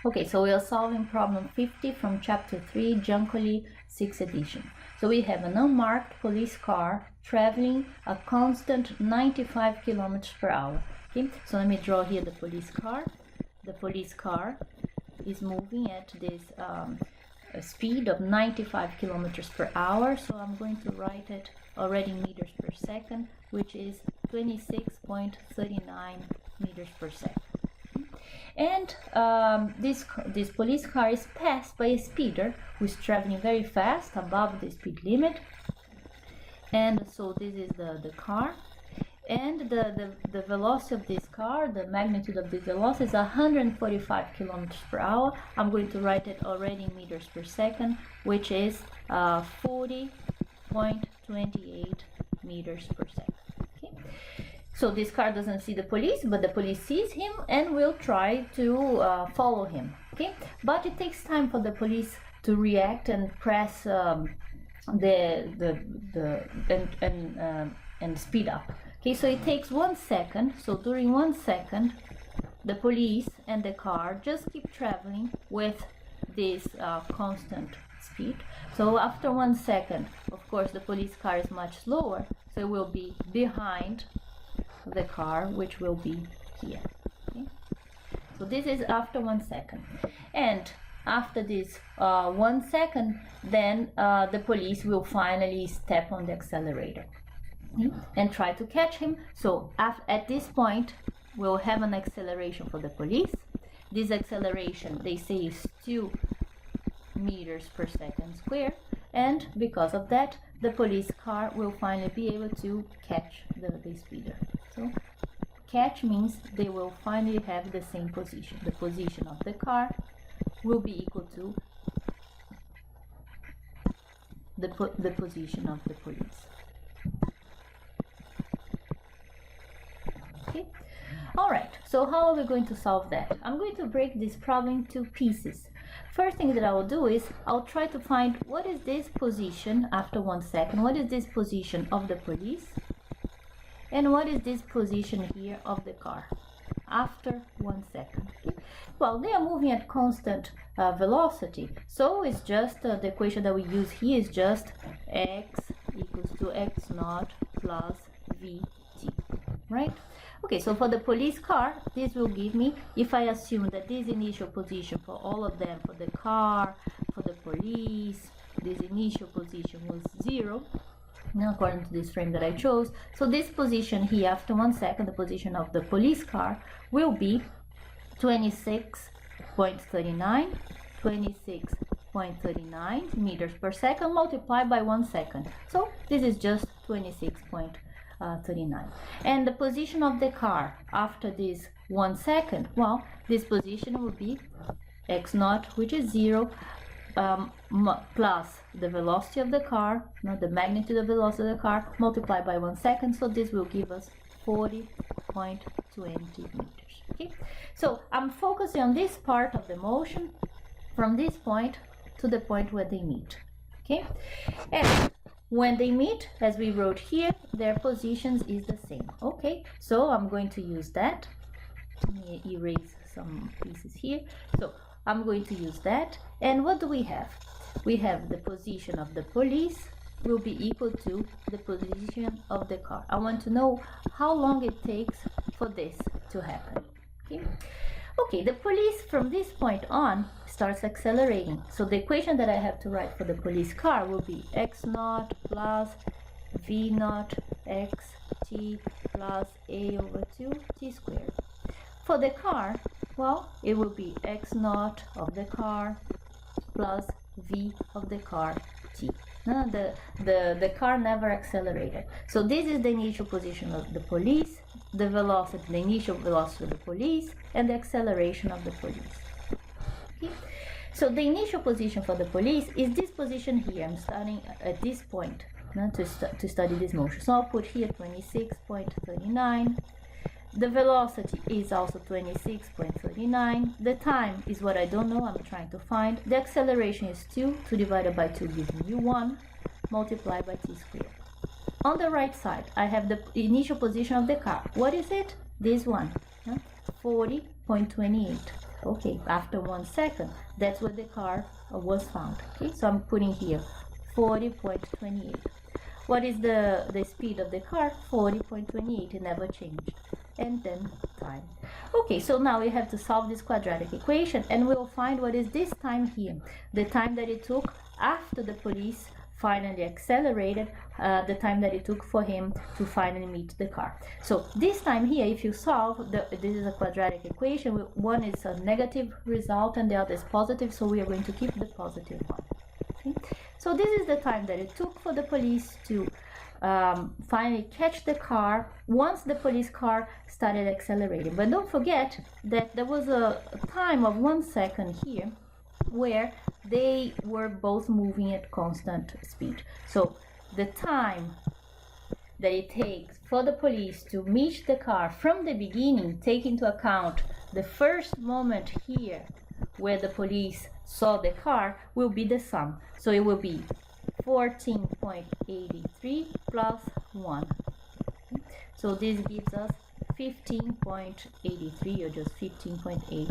Okay, so we are solving problem 50 from chapter 3, Giancoli, 6th edition. So we have an unmarked police car traveling a constant 95 kilometers per hour. Okay, so let me draw here the police car. The police car is moving at this speed of 95 kilometers per hour. So I'm going to write it already in meters per second, which is 26.39 meters per second. And this police car is passed by a speeder who is traveling very fast above the speed limit. And so this is the car, and the velocity of this car, the magnitude of the velocity is 145 kilometers per hour. I'm going to write it already in meters per second, which is 40.28 meters per second. Okay. So this car doesn't see the police, but the police sees him and will try to follow him. Okay, but it takes time for the police to react and press and speed up. Okay, so it takes 1 second. So during 1 second, the police and the car just keep traveling with this constant speed. So after 1 second, of course, the police car is much slower, so it will be behind the car, which will be here. Okay? So this is after 1 second, and after this 1 second, then the police will finally step on the accelerator, okay, and try to catch him. So at this point, we'll have an acceleration for the police. This acceleration, they say, is 2 meters per second square, and because of that, the police car will finally be able to catch the speeder. So catch means they will finally have the same position. The position of the car will be equal to the position of the police. Okay. All right, so how are we going to solve that? I'm going to break this problem into pieces. First thing that I will do is I'll try to find what is this position after 1 second, what is this position of the police, and what is this position here of the car after 1 second. Okay? Well, they are moving at constant velocity, so it's just the equation that we use here is just x equals to x naught plus vt, right? Okay, so for the police car, this will give me, if I assume that this initial position for all of them, for the car, for the police, this initial position was 0, now according to this frame that I chose. So this position here after 1 second, the position of the police car will be 26.39 meters per second multiplied by 1 second. So this is just 26.39. And the position of the car after this 1 second, well, this position will be x naught, which is 0, plus the velocity of the car, the magnitude of the velocity of the car, multiplied by 1 second. So this will give us 40.20 meters. Okay, so I'm focusing on this part of the motion from this point to the point where they meet. Okay, and when they meet, as we wrote here, their positions is the same. Okay, so I'm going to use that. Let me erase some pieces here. So I'm going to use that. And what do we have? We have the position of the police will be equal to the position of the car. I want to know how long it takes for this to happen. Okay, okay, the police from this point on starts accelerating. So the equation that I have to write for the police car will be x naught plus v naught x t plus a over 2 t squared. For the car, well, it will be x naught of the car plus v of the car t. The car never accelerated. So this is the initial position of the police, the velocity, the initial velocity of the police, and the acceleration of the police. Okay. So the initial position for the police is this position here. I'm starting at this point to study this motion. So I'll put here 26.39. The velocity is also 26.39. The time is what I don't know, I'm trying to find. The acceleration is 2 divided by 2 gives me 1, multiplied by t squared. On the right side, I have the initial position of the car. What is it? This one, 40.28. Okay, after 1 second, that's where the car was found. Okay, so I'm putting here 40.28. What is the speed of the car? 40.28. It never changed. And then time. Okay, so now we have to solve this quadratic equation, and we'll find what is this time here. The time that it took after the police finally accelerated, the time that it took for him to finally meet the car. So this time here, if you solve, this is a quadratic equation. One is a negative result and the other is positive, so we are going to keep the positive one. Okay? So this is the time that it took for the police to finally catch the car once the police car started accelerating. But don't forget that there was a time of 1 second here where they were both moving at constant speed. So the time that it takes for the police to meet the car from the beginning, take into account the first moment here where the police saw the car, will be the sum. So it will be 14.83 plus 1. So this gives us 15.83, or just 15.8